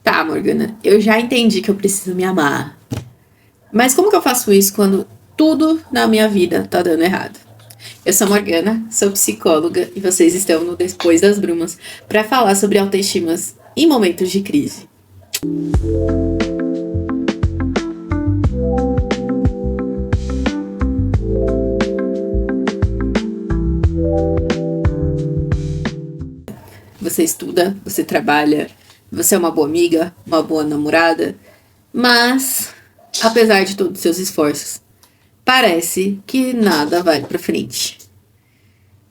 Tá, Morgana, eu já entendi que eu preciso me amar. Mas como que eu faço isso quando tudo na minha vida tá dando errado? Eu sou Morgana, sou psicóloga e vocês estão no Depois das Brumas para falar sobre autoestimas em momentos de crise. Você estuda, você trabalha, você é uma boa amiga, uma boa namorada, mas, apesar de todos os seus esforços, parece que nada vai pra frente.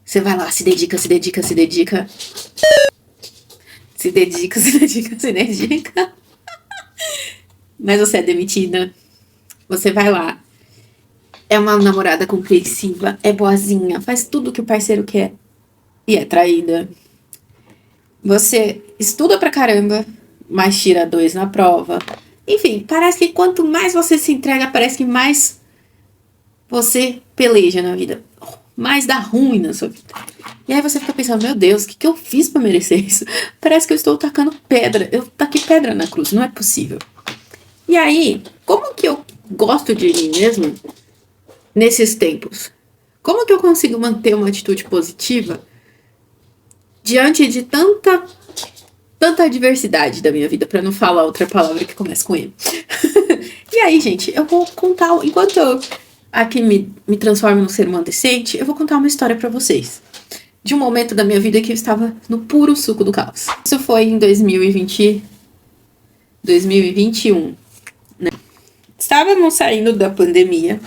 Você vai lá, se dedica, se dedica, se dedica. Se dedica, se dedica, se dedica. Mas você é demitida. Você vai lá. É uma namorada compreensiva, é boazinha, faz tudo que o parceiro quer. E é traída. Você estuda pra caramba, mas tira 2 na prova. Enfim, parece que quanto mais você se entrega, parece que mais você peleja na vida. Mais dá ruim na sua vida. E aí você fica pensando, meu Deus, o que eu fiz pra merecer isso? Parece que eu estou tacando pedra. Eu taquei pedra na cruz, não é possível. E aí, como que eu gosto de mim mesmo nesses tempos? Como que eu consigo manter uma atitude positiva diante de tanta adversidade da minha vida, pra não falar outra palavra que começa com E. E aí, gente, eu vou contar, enquanto eu aqui me transformo num ser humano decente, eu vou contar uma história pra vocês. De um momento da minha vida que eu estava no puro suco do caos. Isso foi em 2021, né? Estávamos saindo da pandemia,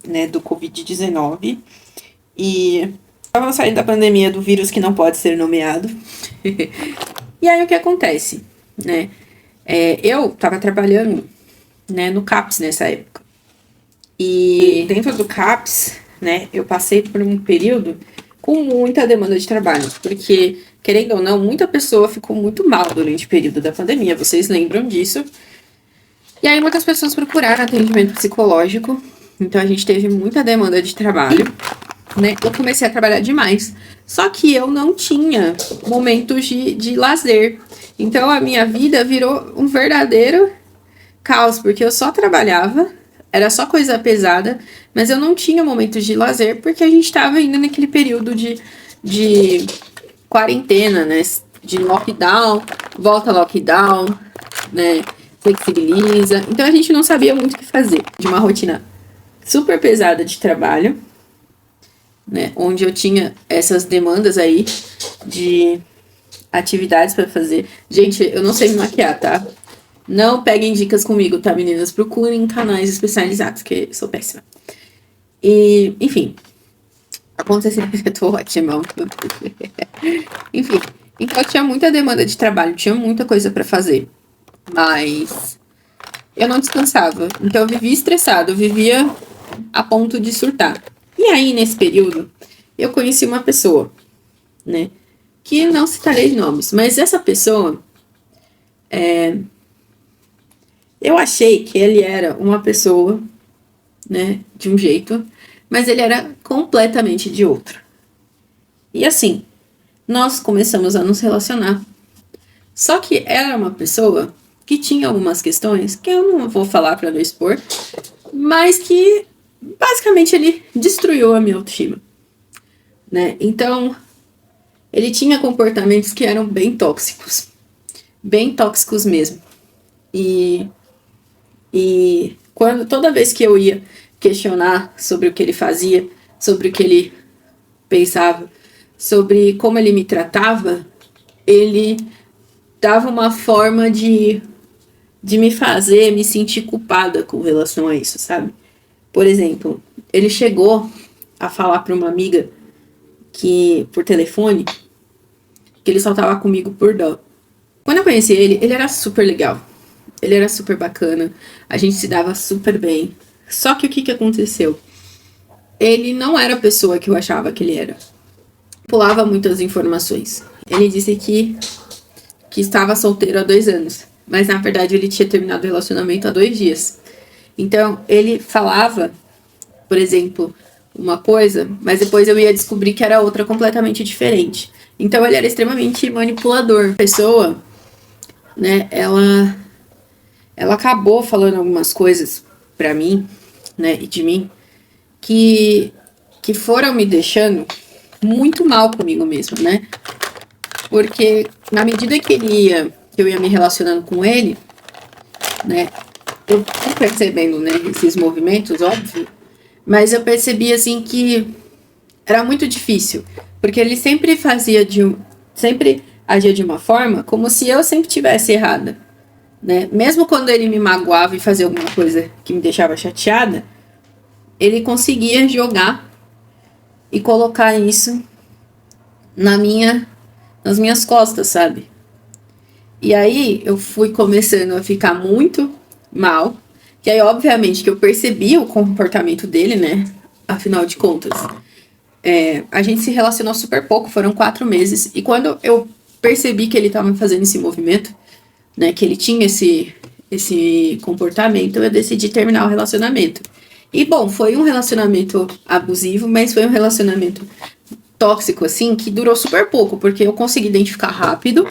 né, do Covid-19, e estávamos saindo da pandemia do vírus que não pode ser nomeado. E aí o que acontece, né? Eu tava trabalhando, né, no CAPS nessa época. E dentro do CAPS, né, eu passei por um período com muita demanda de trabalho. Porque, querendo ou não, muita pessoa ficou muito mal durante o período da pandemia. Vocês lembram disso? E aí muitas pessoas procuraram atendimento psicológico. Então a gente teve muita demanda de trabalho, né? Eu comecei a trabalhar demais. Só que eu não tinha momentos de lazer. Então a minha vida virou um verdadeiro caos, porque eu só trabalhava, era só coisa pesada, mas eu não tinha momentos de lazer, porque a gente estava ainda naquele período de quarentena, né? De lockdown, volta lockdown, né? Flexibiliza. Então a gente não sabia muito o que fazer. De uma rotina super pesada de trabalho, né, onde eu tinha essas demandas aí de atividades para fazer. Gente, eu não sei me maquiar, tá? Não peguem dicas comigo, tá, meninas? Procurem canais especializados, que eu sou péssima. E, enfim, aconteceu, eu tô ótima. Enfim, então eu tinha muita demanda de trabalho, tinha muita coisa para fazer, mas eu não descansava. Então eu vivia estressada, eu vivia a ponto de surtar. E aí, nesse período, eu conheci uma pessoa, né, que não citarei nomes, mas essa pessoa, eu achei que ele era uma pessoa, né, de um jeito, mas ele era completamente de outro. E assim, nós começamos a nos relacionar. Só que era uma pessoa que tinha algumas questões, que eu não vou falar para não expor, mas que basicamente ele destruiu a minha autoestima, né? Então, ele tinha comportamentos que eram bem tóxicos mesmo. E toda vez que eu ia questionar sobre o que ele fazia, sobre o que ele pensava, sobre como ele me tratava, ele dava uma forma de me fazer me sentir culpada com relação a isso, sabe? Por exemplo, ele chegou a falar para uma amiga que, por telefone, que ele só tava comigo por dó. Quando eu conheci ele, ele era super legal. Ele era super bacana. A gente se dava super bem. Só que o que aconteceu? Ele não era a pessoa que eu achava que ele era. Pulava muitas informações. Ele disse que estava solteiro há 2 anos. Mas, na verdade, ele tinha terminado o relacionamento há 2 dias. Então, ele falava, por exemplo, uma coisa, mas depois eu ia descobrir que era outra completamente diferente. Então, ele era extremamente manipulador. Pessoa né, ela acabou falando algumas coisas pra mim, né, e de mim, que foram me deixando muito mal comigo mesmo, né? Porque na medida que eu ia me relacionando com ele, né, eu fui percebendo, né, esses movimentos, óbvio, mas eu percebi assim que era muito difícil, porque ele sempre sempre agia de uma forma como se eu sempre tivesse errada, né? Mesmo quando ele me magoava e fazia alguma coisa que me deixava chateada, ele conseguia jogar e colocar isso na nas minhas costas, sabe? E aí eu fui começando a ficar muito mal. E aí, obviamente, que eu percebi o comportamento dele, né? Afinal de contas, a gente se relacionou super pouco, foram 4 meses. E quando eu percebi que ele estava fazendo esse movimento, né? Que ele tinha esse comportamento, eu decidi terminar o relacionamento. E bom, foi um relacionamento abusivo, mas foi um relacionamento tóxico, assim, que durou super pouco, porque eu consegui identificar rápido,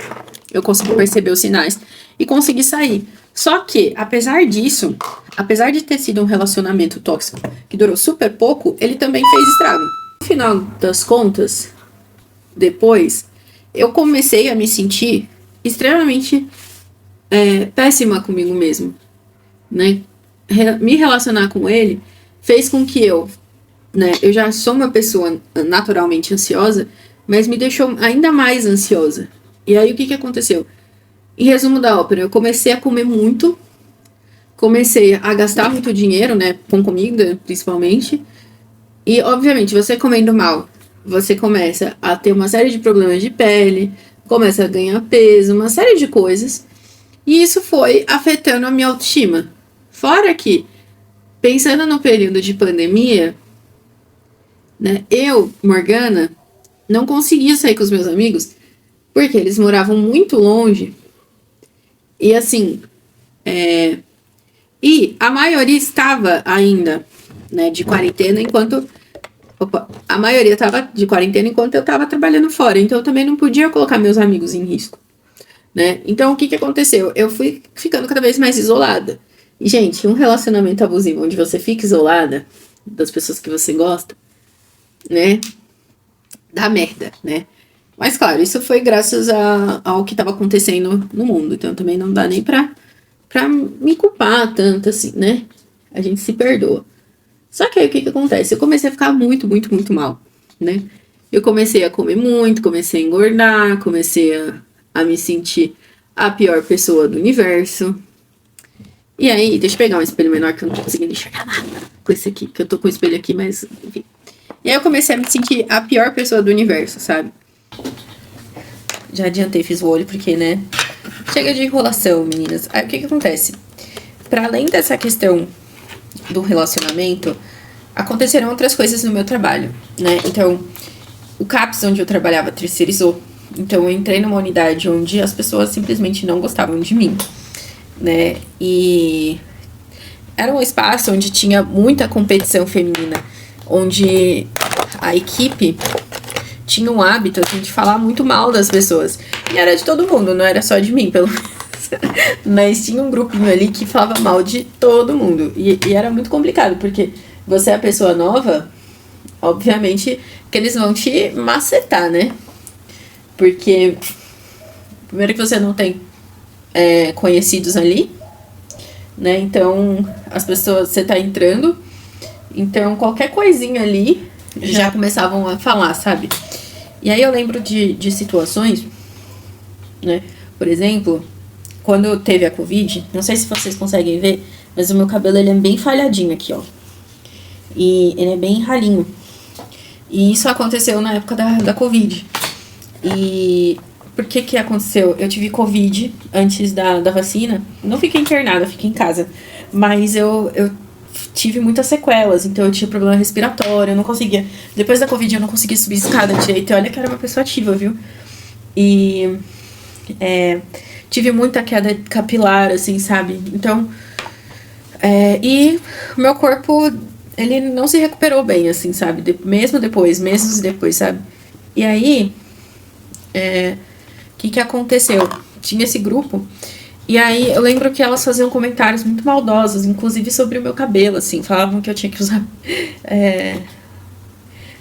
eu consegui perceber os sinais e consegui sair. Só que, apesar disso, apesar de ter sido um relacionamento tóxico que durou super pouco, ele também fez estrago. No final das contas, depois, eu comecei a me sentir extremamente péssima comigo mesmo, né? Me relacionar com ele fez com que né, eu já sou uma pessoa naturalmente ansiosa, mas me deixou ainda mais ansiosa. E aí o que aconteceu? Em resumo da ópera, eu comecei a comer muito, comecei a gastar muito dinheiro, né, com comida, principalmente. E, obviamente, você comendo mal, você começa a ter uma série de problemas de pele, começa a ganhar peso, uma série de coisas. E isso foi afetando a minha autoestima. Fora que, pensando no período de pandemia, né, eu, Morgana, não conseguia sair com os meus amigos porque eles moravam muito longe. E assim, e a maioria estava ainda, né, de quarentena enquanto... Opa, a maioria estava de quarentena enquanto eu estava trabalhando fora. Então eu também não podia colocar meus amigos em risco, né? Então o que aconteceu? Eu fui ficando cada vez mais isolada. E, gente, um relacionamento abusivo onde você fica isolada das pessoas que você gosta, né, dá merda, né? Mas, claro, isso foi graças ao que estava acontecendo no mundo. Então, também não dá nem pra me culpar tanto, assim, né? A gente se perdoa. Só que aí, o que acontece? Eu comecei a ficar muito, muito, muito mal, né? Eu comecei a comer muito, comecei a engordar, comecei a me sentir a pior pessoa do universo. E aí, deixa eu pegar um espelho menor que eu não tô conseguindo enxergar nada com esse aqui, que eu tô com o espelho aqui, mas enfim. E aí eu comecei a me sentir a pior pessoa do universo, sabe? Já adiantei, fiz o olho, porque, né? Chega de enrolação, meninas. Aí o que acontece? Para além dessa questão do relacionamento, aconteceram outras coisas no meu trabalho, né? Então, o CAPS, onde eu trabalhava, terceirizou. Então, eu entrei numa unidade onde as pessoas simplesmente não gostavam de mim, né? E era um espaço onde tinha muita competição feminina, onde a equipe tinha um hábito assim, de falar muito mal das pessoas. E era de todo mundo, não era só de mim, pelo menos. Mas tinha um grupinho ali que falava mal de todo mundo. E era muito complicado, porque você é a pessoa nova, obviamente que eles vão te macetar, né? Porque primeiro que você não tem conhecidos ali, né? Então, as pessoas, você tá entrando, então qualquer coisinha ali já começavam a falar, sabe? E aí eu lembro de situações, né? Por exemplo, quando teve a Covid, não sei se vocês conseguem ver, mas o meu cabelo ele é bem falhadinho aqui, ó. E ele é bem ralinho. E isso aconteceu na época da Covid. E por que aconteceu? Eu tive Covid antes da vacina. Não fiquei internada, fiquei em casa. Mas eu tive muitas sequelas, então eu tinha problema respiratório, eu não conseguia. Depois da Covid eu não conseguia subir escada direito. E olha que era uma pessoa ativa, viu? E tive muita queda capilar, assim, sabe? Então, e o meu corpo, ele não se recuperou bem, assim, sabe? Mesmo depois, meses depois, sabe? E aí, o que aconteceu? tinha esse grupo. E aí eu lembro que elas faziam comentários muito maldosos, inclusive sobre o meu cabelo, assim. Falavam que eu tinha que usar.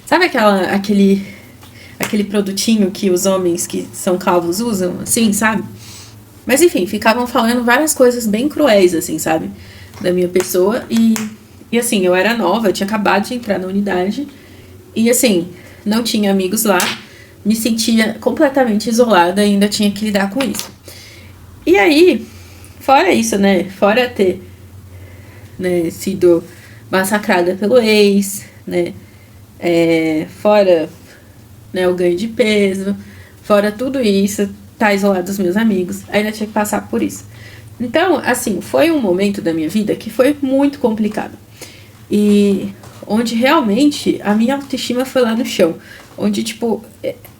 Sabe aquele produtinho que os homens que são calvos usam, assim, sabe? Mas enfim, ficavam falando várias coisas bem cruéis, assim, sabe? Da minha pessoa. E assim, eu era nova, eu tinha acabado de entrar na unidade. E assim, não tinha amigos lá. Me sentia completamente isolada e ainda tinha que lidar com isso. E aí, fora isso, né? Fora ter, né, sido massacrada pelo ex, né? Fora, né, o ganho de peso, fora tudo isso, tá isolado dos meus amigos, ainda tinha que passar por isso. Então, assim, foi um momento da minha vida que foi muito complicado. E onde realmente a minha autoestima foi lá no chão. Onde, tipo,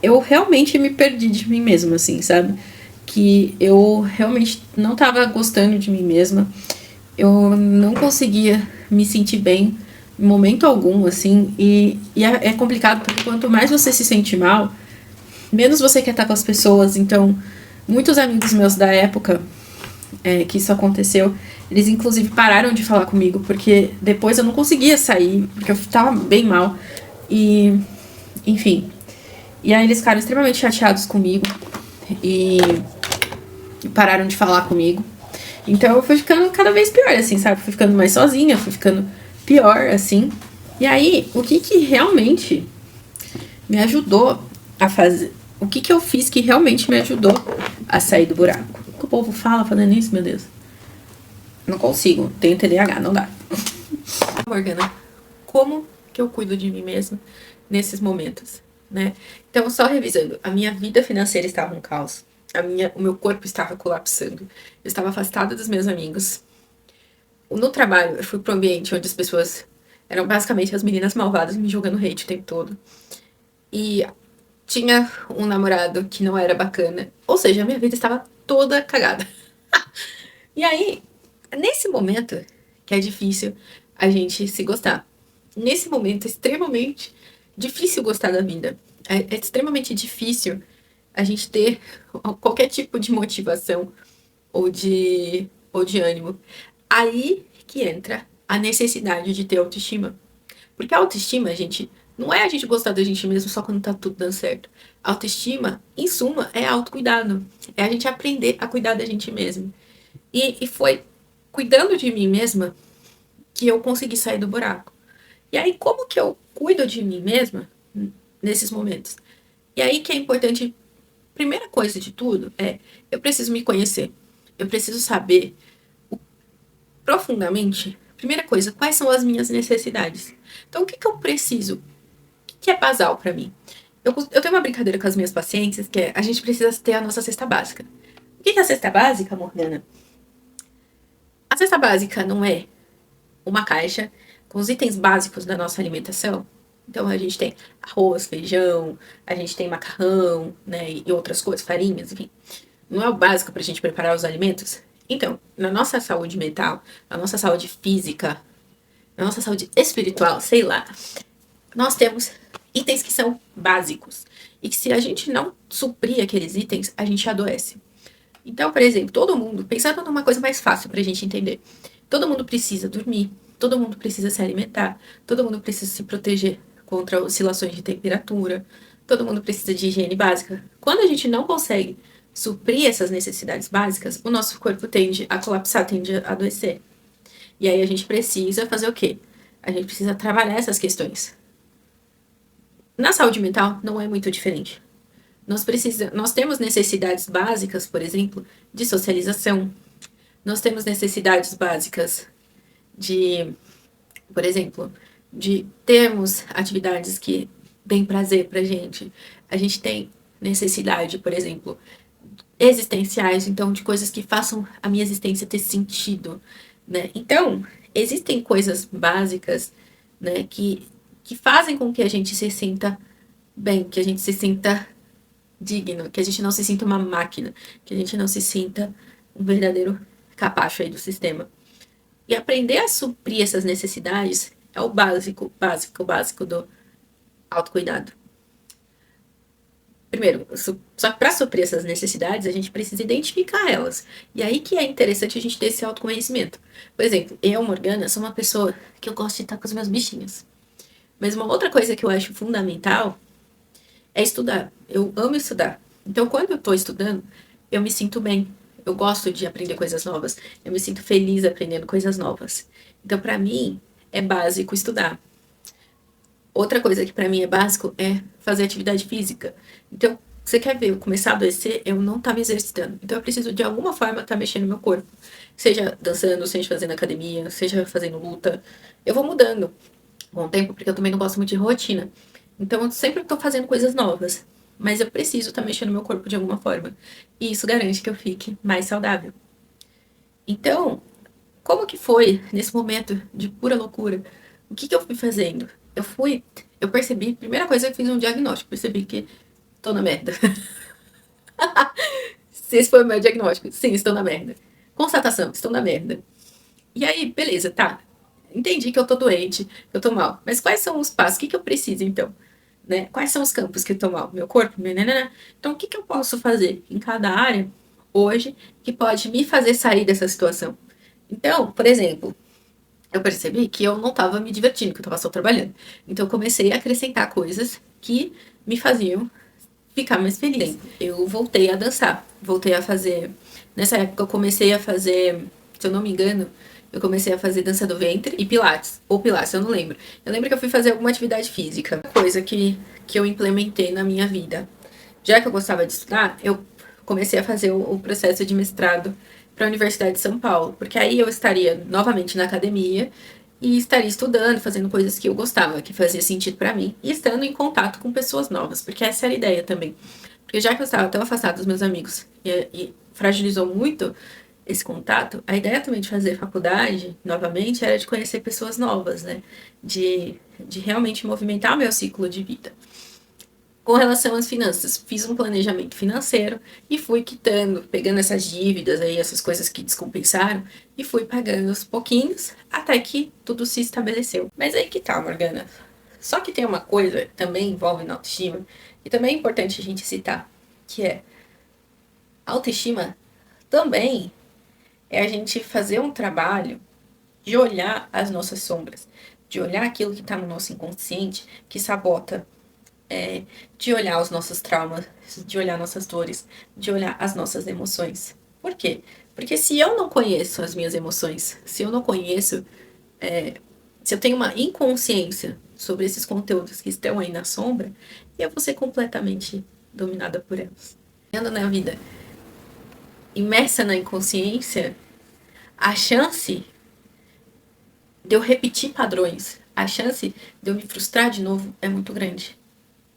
eu realmente me perdi de mim mesma, assim, sabe? Que eu realmente não tava gostando de mim mesma. Eu não conseguia me sentir bem em momento algum, assim. E é complicado porque quanto mais você se sente mal, menos você quer estar com as pessoas. Então, muitos amigos meus da época que isso aconteceu, eles inclusive pararam de falar comigo, porque depois eu não conseguia sair, porque eu tava bem mal. E, enfim. E aí eles ficaram extremamente chateados comigo e pararam de falar comigo. Então eu fui ficando cada vez pior, assim, sabe? Fui ficando mais sozinha, fui ficando pior, assim. E aí, o que realmente me ajudou a fazer? O que eu fiz que realmente me ajudou a sair do buraco? O que o povo fala fazendo isso, meu Deus? Não consigo, tenho TDAH, não dá. Morgana, como que eu cuido de mim mesma nesses momentos, né? Então, só revisando, a minha vida financeira estava um caos. O meu corpo estava colapsando. Eu estava afastada dos meus amigos. No trabalho, eu fui para um ambiente onde as pessoas eram basicamente as meninas malvadas me jogando hate o tempo todo. E tinha um namorado que não era bacana. Ou seja, a minha vida estava toda cagada. E aí, nesse momento, que é difícil a gente se gostar. Nesse momento é extremamente difícil gostar da vida. É extremamente difícil a gente ter qualquer tipo de motivação ou de ânimo. Aí que entra a necessidade de ter autoestima. Porque a autoestima, gente, não é a gente gostar da gente mesmo só quando tá tudo dando certo. A autoestima, em suma, é autocuidado. É a gente aprender a cuidar da gente mesmo. E foi cuidando de mim mesma que eu consegui sair do buraco. E aí, como que eu cuido de mim mesma nesses momentos? E aí que é importante, primeira coisa de tudo, eu preciso me conhecer. Eu preciso saber profundamente, primeira coisa, quais são as minhas necessidades. Então, o que eu preciso? O que é basal para mim? Eu tenho uma brincadeira com as minhas pacientes, que é a gente precisa ter a nossa cesta básica. O que é a cesta básica, Morgana? A cesta básica não é uma caixa com os itens básicos da nossa alimentação. Então a gente tem arroz, feijão, a gente tem macarrão, né, e outras coisas, farinhas, enfim. Não é o básico para a gente preparar os alimentos? Então, na nossa saúde mental, na nossa saúde física, na nossa saúde espiritual, sei lá, nós temos itens que são básicos. E que se a gente não suprir aqueles itens, a gente adoece. Então, por exemplo, todo mundo, pensando numa coisa mais fácil pra gente entender, todo mundo precisa dormir, todo mundo precisa se alimentar, todo mundo precisa se proteger contra oscilações de temperatura, todo mundo precisa de higiene básica. Quando a gente não consegue suprir essas necessidades básicas, o nosso corpo tende a colapsar, tende a adoecer. E aí a gente precisa fazer o quê? A gente precisa trabalhar essas questões. Na saúde mental, não é muito diferente. Nós temos necessidades básicas, por exemplo, de socialização. Nós temos necessidades básicas de, por exemplo, de termos atividades que deem prazer pra gente. A gente tem necessidade, por exemplo, existenciais, então de coisas que façam a minha existência ter sentido, né? Então, existem coisas básicas, né, que fazem com que a gente se sinta bem, que a gente se sinta digno, que a gente não se sinta uma máquina, que a gente não se sinta um verdadeiro capacho aí do sistema. E aprender a suprir essas necessidades é o básico do autocuidado. primeiro, só que para suprir essas necessidades, a gente precisa identificar elas. E aí que é interessante a gente ter esse autoconhecimento. Por exemplo, eu, Morgana, sou uma pessoa que eu gosto de estar com os meus bichinhos. Mas uma outra coisa que eu acho fundamental é estudar. Eu amo estudar. Então, quando eu estou estudando, eu me sinto bem. Eu gosto de aprender coisas novas. Eu me sinto feliz aprendendo coisas novas. Então, para mim, é básico estudar. Outra coisa que para mim é básico é fazer atividade física. Então, você quer ver, eu começar a adoecer, eu não estava exercitando. Então, eu preciso de alguma forma estar mexendo no meu corpo. Seja dançando, seja fazendo academia, seja fazendo luta. Eu vou mudando com o tempo, porque eu também não gosto muito de rotina. Então, eu sempre estou fazendo coisas novas. Mas eu preciso estar mexendo no meu corpo de alguma forma. E isso garante que eu fique mais saudável. Então, como que foi nesse momento de pura loucura? O que eu fui fazendo? Eu percebi, primeira coisa, eu fiz um diagnóstico, percebi que tô na merda. Se esse foi o meu diagnóstico, sim, estou na merda. Constatação, estou na merda. E aí, beleza, tá. Entendi que eu tô doente, que eu tô mal. Mas quais são os passos? O que eu preciso, então? Né? Quais são os campos que eu tô mal? Meu corpo? Nananana. Então, o que eu posso fazer em cada área, hoje, que pode me fazer sair dessa situação? Então, por exemplo, eu percebi que eu não estava me divertindo, que eu estava só trabalhando. Então eu comecei a acrescentar coisas que me faziam ficar mais feliz. Eu voltei a dançar, voltei a fazer. Nessa época eu comecei a fazer, se eu não me engano, eu comecei a fazer dança do ventre e pilates, ou pilates, eu não lembro. Eu lembro que eu fui fazer alguma atividade física, coisa que eu implementei na minha vida. Já que eu gostava de estudar, eu comecei a fazer o processo de mestrado para a Universidade de São Paulo, porque aí eu estaria novamente na academia e estaria estudando, fazendo coisas que eu gostava, que fazia sentido para mim, e estando em contato com pessoas novas, porque essa era a ideia também. Porque já que eu estava tão afastada dos meus amigos e fragilizou muito esse contato, a ideia também de fazer faculdade novamente era de conhecer pessoas novas, né? De realmente movimentar o meu ciclo de vida. Com relação às finanças, fiz um planejamento financeiro e fui quitando, pegando essas dívidas aí, essas coisas que descompensaram, e fui pagando aos pouquinhos até que tudo se estabeleceu. Mas aí que tá, Morgana. Só que tem uma coisa que também envolve na autoestima, e também é importante a gente citar, que é a autoestima também é a gente fazer um trabalho de olhar as nossas sombras, de olhar aquilo que está no nosso inconsciente, que sabota, de olhar os nossos traumas, de olhar nossas dores, de olhar as nossas emoções. Por quê? Porque se eu não conheço as minhas emoções, se eu não conheço, se eu tenho uma inconsciência sobre esses conteúdos que estão aí na sombra, eu vou ser completamente dominada por elas. Ando na vida imersa na inconsciência, a chance de eu repetir padrões, a chance de eu me frustrar de novo é muito grande,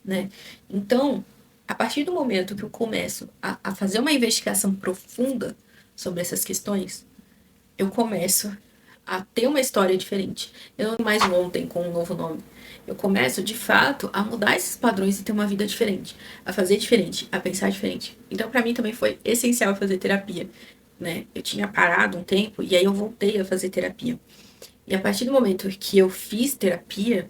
né? Então, a partir do momento que eu começo a fazer uma investigação profunda sobre essas questões, eu começo a ter uma história diferente. Eu não mais um ontem com um novo nome. Eu começo, de fato, a mudar esses padrões e ter uma vida diferente, a fazer diferente, a pensar diferente. Então, para mim também foi essencial fazer terapia, né? Eu tinha parado um tempo e aí eu voltei a fazer terapia. E a partir do momento que eu fiz terapia,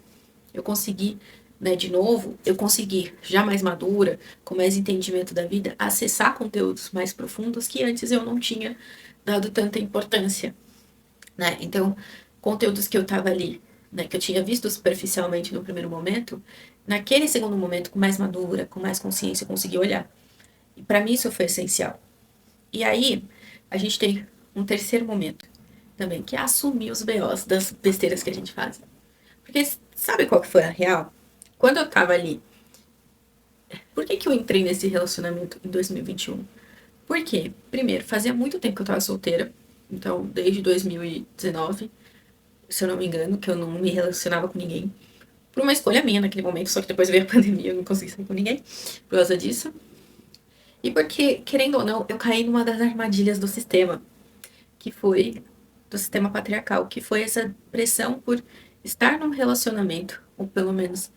eu consegui, né, de novo, eu consegui, já mais madura, com mais entendimento da vida, acessar conteúdos mais profundos que antes eu não tinha dado tanta importância, né? Então, conteúdos que eu tava ali, né, que eu tinha visto superficialmente no primeiro momento, naquele segundo momento, com mais madura, com mais consciência, eu consegui olhar. E para mim isso foi essencial. E aí, a gente tem um terceiro momento também, que é assumir os BOs das besteiras que a gente faz. Porque sabe qual que foi a real? Quando eu tava ali, por que eu entrei nesse relacionamento em 2021? Por quê? Primeiro, fazia muito tempo que eu tava solteira, então desde 2019, se eu não me engano, que eu não me relacionava com ninguém. Por uma escolha minha naquele momento, só que depois veio a pandemia, eu não consegui sair com ninguém por causa disso. E porque, querendo ou não, eu caí numa das armadilhas do sistema, que foi do sistema patriarcal, que foi essa pressão por estar num relacionamento, ou pelo menos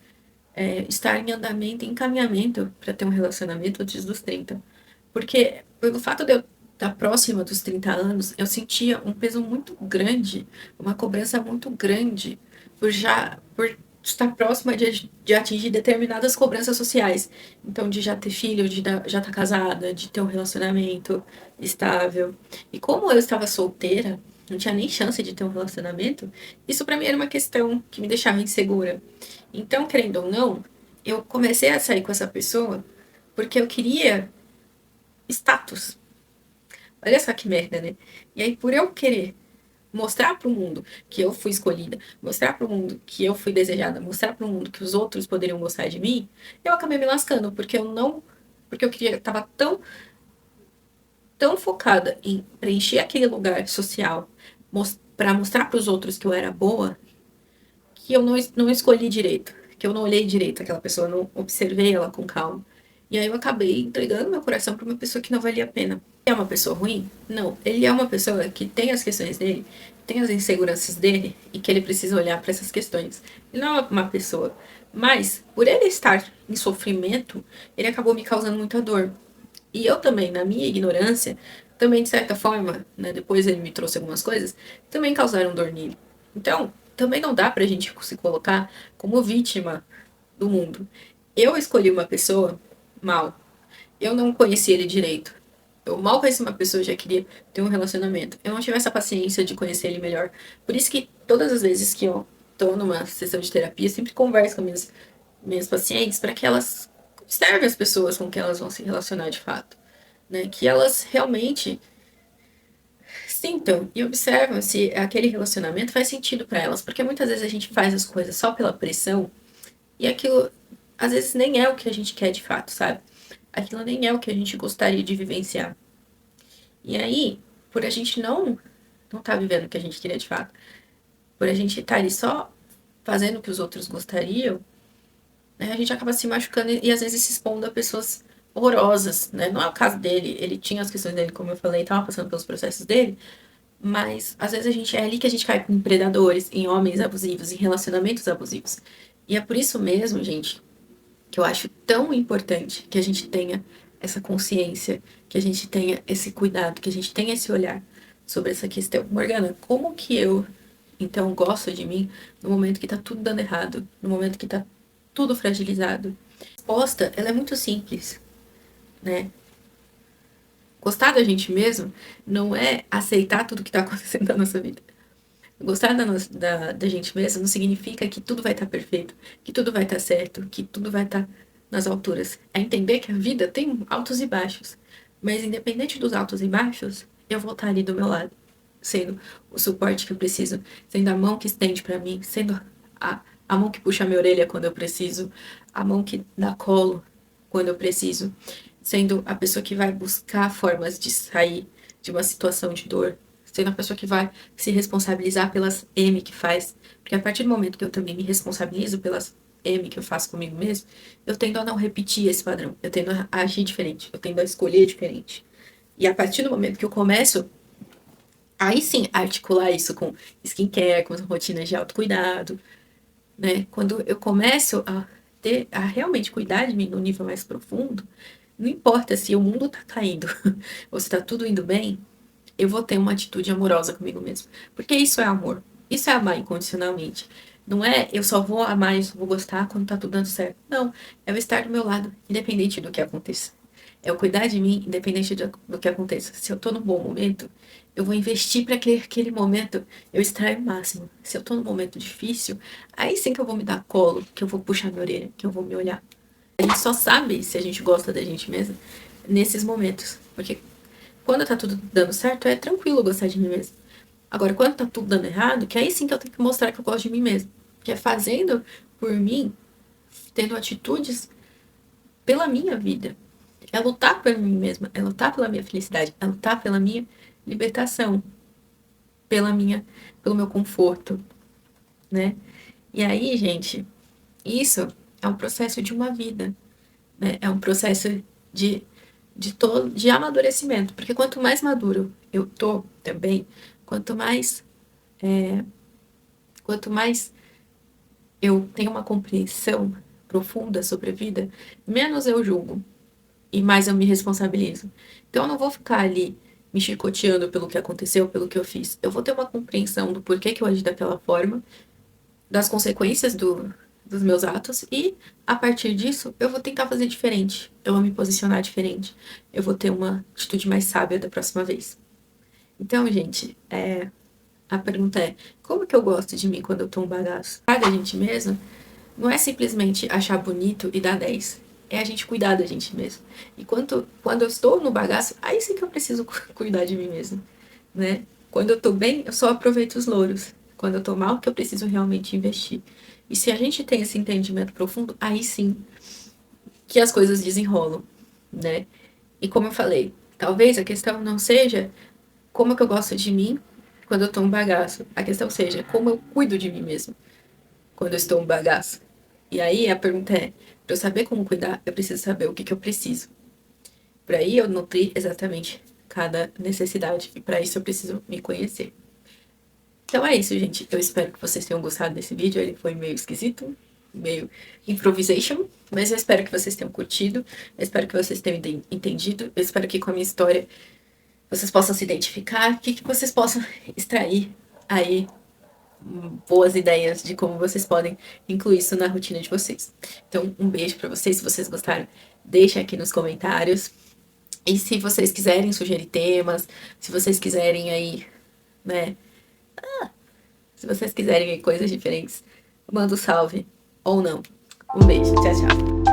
estar em andamento, em encaminhamento para ter um relacionamento antes dos 30. Porque, pelo fato de eu estar próxima dos 30 anos, eu sentia um peso muito grande, uma cobrança muito grande, por estar próxima de atingir determinadas cobranças sociais. Então, de já ter filho, de já estar casada, de ter um relacionamento estável. E como eu estava solteira, não tinha nem chance de ter um relacionamento, isso para mim era uma questão que me deixava insegura. Então, querendo ou não, eu comecei a sair com essa pessoa porque eu queria status. Olha só que merda, né? E aí, por eu querer mostrar para o mundo que eu fui escolhida, mostrar para o mundo que eu fui desejada, mostrar para o mundo que os outros poderiam gostar de mim, eu acabei me lascando, porque eu queria, tava tão focada em preencher aquele lugar social, para mostrar para os outros que eu era boa, que eu não escolhi direito, que eu não olhei direito aquela pessoa, não observei ela com calma. E aí eu acabei entregando meu coração para uma pessoa que não valia a pena. É uma pessoa ruim? Não. Ele é uma pessoa que tem as questões dele, tem as inseguranças dele e que ele precisa olhar para essas questões. Ele não é uma pessoa. Mas, por ele estar em sofrimento, ele acabou me causando muita dor. E eu também, na minha ignorância, também de certa forma, né, depois ele me trouxe algumas coisas, também causaram dor nele. Então, também não dá pra gente se colocar como vítima do mundo. Eu escolhi uma pessoa mal. Eu não conheci ele direito. Eu mal conheci uma pessoa e já queria ter um relacionamento. Eu não tive essa paciência de conhecer ele melhor. Por isso que todas as vezes que eu tô numa sessão de terapia, eu sempre converso com minhas pacientes para que elas observem as pessoas com quem elas vão se relacionar de fato. Né? Que elas realmente sintam e observam se aquele relacionamento faz sentido para elas. Porque muitas vezes a gente faz as coisas só pela pressão e aquilo às vezes nem é o que a gente quer de fato, sabe? Aquilo nem é o que a gente gostaria de vivenciar. E aí, por a gente não tá vivendo o que a gente queria de fato, por a gente estar ali só fazendo o que os outros gostariam, né, a gente acaba se machucando e às vezes se expondo a pessoas horrorosas, né? Não é o caso dele, ele tinha as questões dele, como eu falei, tava passando pelos processos dele, mas às vezes a gente é ali que a gente cai em predadores, em homens abusivos, em relacionamentos abusivos. E é por isso mesmo, gente, que eu acho tão importante que a gente tenha essa consciência, que a gente tenha esse cuidado, que a gente tenha esse olhar sobre essa questão. Morgana, como que eu, então, gosto de mim no momento que tá tudo dando errado, no momento que tá tudo fragilizado? A resposta, ela é muito simples, né? Gostar da gente mesmo não é aceitar tudo que tá acontecendo na nossa vida. Gostar da gente mesmo não significa que tudo vai estar perfeito, que tudo vai estar certo, que tudo vai estar nas alturas. É entender que a vida tem altos e baixos. Mas independente dos altos e baixos, eu vou estar ali do meu lado, sendo o suporte que eu preciso, sendo a mão que estende para mim, sendo a mão que puxa a minha orelha quando eu preciso, a mão que dá colo quando eu preciso, sendo a pessoa que vai buscar formas de sair de uma situação de dor, sendo a pessoa que vai se responsabilizar pelas M que faz. Porque a partir do momento que eu também me responsabilizo pelas M que eu faço comigo mesmo, eu tendo a não repetir esse padrão. Eu tendo a agir diferente. Eu tendo a escolher diferente. E a partir do momento que eu começo, aí sim, articular isso com skincare, com rotinas de autocuidado, né? Quando eu começo a realmente cuidar de mim no nível mais profundo, não importa se o mundo tá caindo ou se tá tudo indo bem, eu vou ter uma atitude amorosa comigo mesmo. Porque isso é amor. Isso é amar incondicionalmente. Não é eu só vou amar e só vou gostar quando tá tudo dando certo. Não. É eu estar do meu lado, independente do que aconteça. É eu cuidar de mim, independente do que aconteça. Se eu tô num bom momento, eu vou investir para que aquele momento eu extraia o máximo. Se eu tô num momento difícil, aí sim que eu vou me dar colo, que eu vou puxar minha orelha, que eu vou me olhar. A gente só sabe se a gente gosta da gente mesmo nesses momentos. Porque quando tá tudo dando certo, é tranquilo gostar de mim mesmo. Agora, quando tá tudo dando errado, que aí sim que eu tenho que mostrar que eu gosto de mim mesmo. Que é fazendo por mim, tendo atitudes pela minha vida. É lutar por mim mesma, é lutar pela minha felicidade, é lutar pela minha libertação, pelo meu conforto, né? E aí, gente, isso é um processo de uma vida, né? É um processo de, de amadurecimento, porque quanto mais maduro eu tô também, quanto mais, quanto mais eu tenho uma compreensão profunda sobre a vida, menos eu julgo e mais eu me responsabilizo. Então eu não vou ficar ali me chicoteando pelo que aconteceu, pelo que eu fiz. Eu vou ter uma compreensão do porquê que eu agi daquela forma, das consequências dos meus atos e a partir disso eu vou tentar fazer diferente, eu vou me posicionar diferente, eu vou ter uma atitude mais sábia da próxima vez. Então, gente, a pergunta é, como que eu gosto de mim quando eu tô um bagaço? Sabe a gente mesmo? Não é simplesmente achar bonito e dar 10. É a gente cuidar da gente mesmo. E quando eu estou no bagaço, aí sim que eu preciso cuidar de mim mesmo, né? Quando eu tô bem, eu só aproveito os louros. Quando eu tô mal, que eu preciso realmente investir. E se a gente tem esse entendimento profundo, aí sim que as coisas desenrolam, né? E como eu falei, talvez a questão não seja como que eu gosto de mim quando eu tô um bagaço. A questão seja como eu cuido de mim mesmo quando eu estou um bagaço. E aí a pergunta é, para eu saber como cuidar, eu preciso saber o que eu preciso. Para aí eu nutrir exatamente cada necessidade. E para isso eu preciso me conhecer. Então é isso, gente. Eu espero que vocês tenham gostado desse vídeo. Ele foi meio esquisito, meio improvisation, mas eu espero que vocês tenham curtido. Eu espero que vocês tenham entendido. Eu espero que com a minha história vocês possam se identificar, que vocês possam extrair aí boas ideias de como vocês podem incluir isso na rotina de vocês. Então, um beijo pra vocês. Se vocês gostaram, deixem aqui nos comentários. E se vocês quiserem sugerir temas, se vocês quiserem aí, né? Se vocês quiserem aí coisas diferentes, manda um salve ou não. Um beijo. Tchau, tchau.